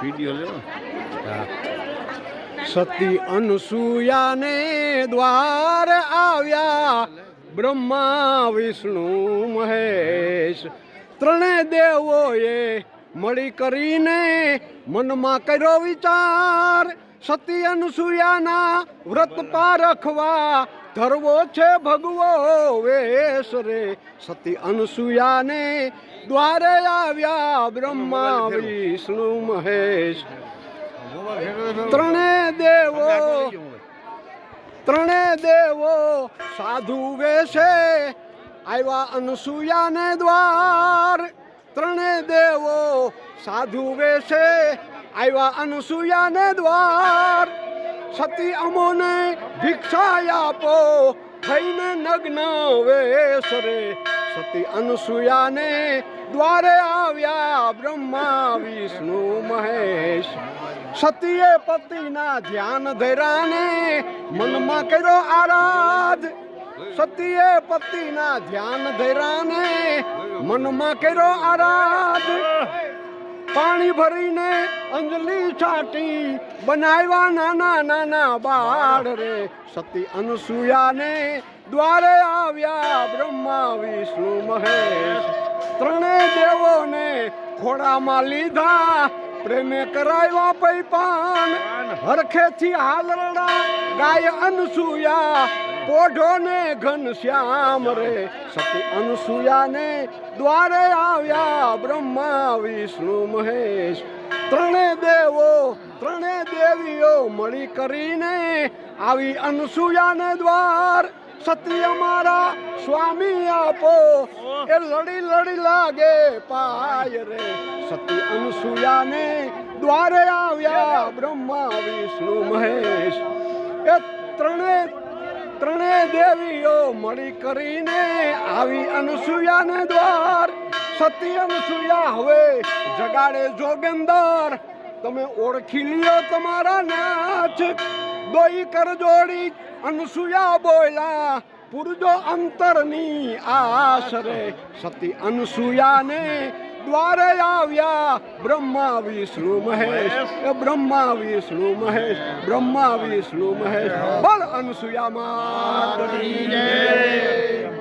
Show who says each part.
Speaker 1: Video લેવો.
Speaker 2: સતી અનસુયાને દ્વાર આવ્યા બ્રહ્મા વિષ્ણુ મહેશ. ત્રણે દેવોએ મળી કરીને મનમાં કર્યો વિચાર, સતી અનસુયાના વ્રત પારખવા ધરવો છે ભગવો વેશ રે. સતી અનસુયાને દ્વારે આવ્યા બ્રહ્મા વિષ્ણુ મહેશ. ત્રણે દેવો સાધુ વેશે આવ્યા અનસુયાને દ્વાર. ત્રણે દેવો સાધુ વેશે આવ્યા અનસુયાને દ્વાર. સતી અમોને ભિક્ષા આપો થઈને નગ્ન વેશ રે. સતી અનસુયાને દ્વારે આવ્યા બ્રહ્મા વિષ્ણુ મહેશ. સતીએ પતિના ધ્યાન ધરાને મનમાં કર્યો આરાધ. સતીએ પતિના ધ્યાન ધરાને મનમાં કર્યો આરાધ. પાણી ભરીને અંજલિ છાંટી બનાવ્યા નાના નાના બાળ રે. સતી અનસુયાને દ્વારે આવ્યા બ્રહ્મા વિષ્ણુ મહેશ. ત્રણે દેવોને ખોડામાં લીધા પ્રેમે કરાવ્યા પૈપાન. હરખેથી હાલરડા ગાય અનસુયા પોઢો ને ઘનશ્યામ રે. સતી અનસુયાને દ્વારે આવ્યા બ્રહ્મા વિષ્ણુ મહેશ. ત્રણે દેવીઓ મળી કરીને આવી અનસુયાને દ્વાર. સતી અમારા સ્વામી આપો એ લડી લડી લાગે પાય રે. સતી અનસુયાને દ્વારે આવ્યા બ્રહ્મા વિષ્ણુ મહેશ. એ ત્રણે દેવીઓ મળી કરીને આવી અનસુયાને દ્વાર. સતી અનસુયા હવે જગાડે જોગેન્દર, તમે ઓળખી લ્યો તમારા નાચ. દોઈ કર જોડી અનસુયા બોલ્યા પૂરજો અંતરની આશ રે. સતી અનસુયાને દ્વારે આવ્યા બ્રહ્મા વિષ્ણુ મહેશ. બ્રહ્મા વિષ્ણુ મહેશ, બ્રહ્મા વિષ્ણુ મહેશ. બોલ અનસુયા માતની જય.